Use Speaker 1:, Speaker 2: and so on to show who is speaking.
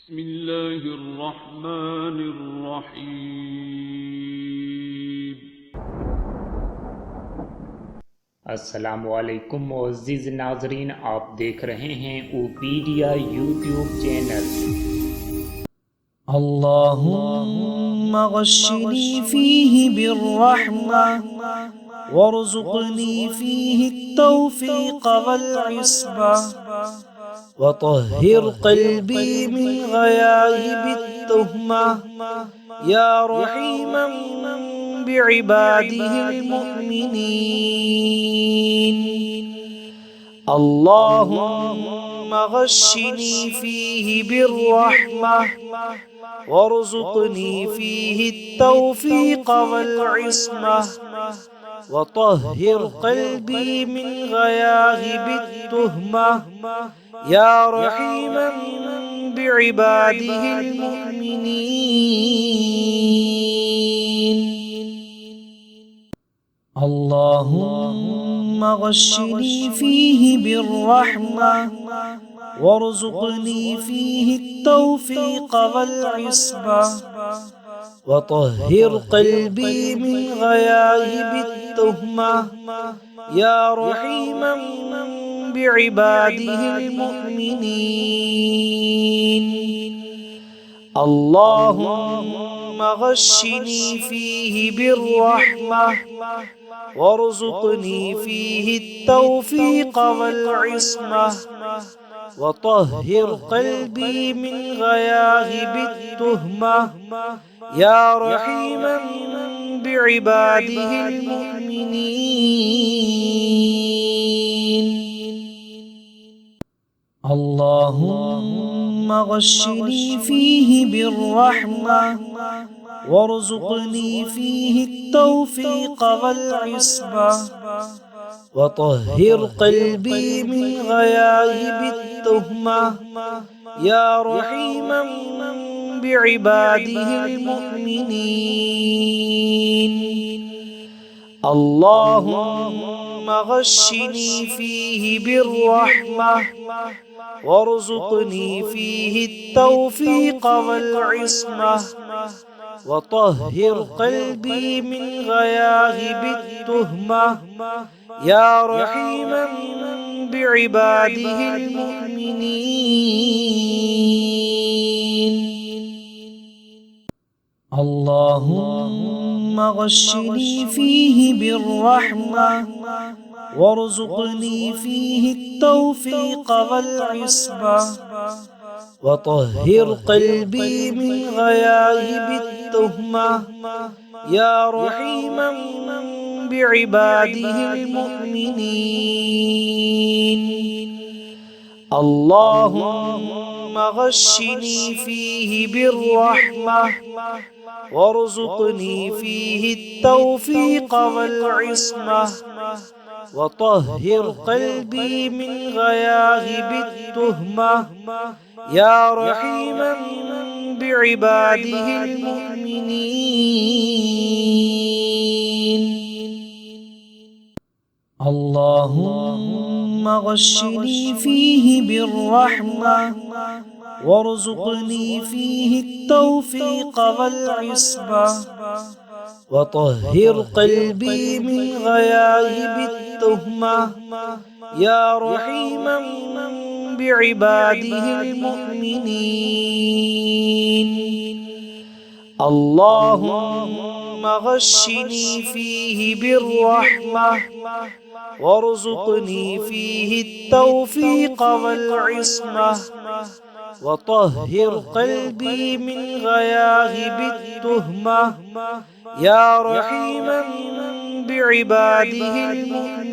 Speaker 1: बिस्मिल्लाहिर्रहमानिर्रहीम।
Speaker 2: अस्सलामुअलैकुम मुअज़्ज़िज़ नाज़रीन, आप देख रहे हैं ओपीडिया यूट्यूब चैनल।
Speaker 3: अल्लाहुम्मा गश्शिनी फ़ीही बिर्रहमा वरज़ुक़नी फ़ीही तौफ़ीक़ वल इस्मा वतहिर क़ल्बी मिन ग़याइबित तुहमा या रहीमन बिइबादिहिल मुअमिनीन। अल्लाहुम्मा गश्शिनी फ़ीही बिर्रहमा वरज़ुक़नी फ़ीही तौफ़ीक़ वल इस्मा वतहिर क़ल्बी मिन ग़याइबित तुहमा या रहीमन बिइबादिहिल मुअमिनीन। अल्लाहुम्मा गश्शिनी फ़ीही बिर्रहमा वरज़ुक़नी फ़ीही तौफ़ीक़ वल इस्मा वतहिर क़ल्बी मिन ग़याइबित तुहमा या रहीमन बिइबादिहिल मुअमिनीन। अल्लाहुम्मा गश्शिनी फ़ीही बिर्रहमा वरज़ुक़नी फ़ीही तौफ़ीक़ वल इस्मा वतहिर क़ल्बी मिन ग़याइबित तुहमा या रहीमन बिइबादिहिल मुअमिनीन। अल्लाहुम्मा गश्शिनी फ़ीही बिर्रहमा वरज़ुक़नी फ़ीही तौफ़ीक़ वल इस्मा वतहिर क़ल्बी मिन ग़याइबित तुहमा या रहीमन बिइबादिहिल मुअमिनीन। अल्लाहुम्मा गश्शिनी फ़ीही बिर्रहमा वरज़ुक़नी फ़ीही तौफ़ीक़ वल इस्मा वतहिर क़ल्बी मिन ग़याइबित तुहमा या रहीमन बिइबादिहिल मुअमिनीन। अल्लाहुम्मा गश्शिनी फ़ीही बिर्रहमा वरज़ुक़नी फ़ीही तौफ़ीक़ वल इस्मा वतहिर क़ल्बी मिन ग़याइबित तुहमा या रहीमन बिइबादिहिल मुअमिनीन। अल्लाहुम्मा गश्शिनी फ़ीही बिर्रहमा वरज़ुक़नी फ़ीही तौफ़ीक़ वल इस्मा वतहिर क़ल्बी मिन ग़याइबित तुहमा या रहीमन बिइबादिहिल मुअमिनीन। अल्लाहुम्मा गश्शिनी फ़ीही बिर्रहमा वरज़ुक़नी फ़ीही तौफ़ीक़ वल इस्मा वतहिर क़ल्बी मिन ग़याइबित तुहमा या रहीमन बिइबादिहिल मुअमिनीन। अल्लाहुम्मा गश्शिनी फ़ीही बिर्रहमा वरज़ुक़नी फ़ीही तौफ़ीक़ वल इस्मा वतहिर क़ल्बी मिन ग़याइबित तुहमा या रहीमन बिइबादिहिल मुअमिनीन।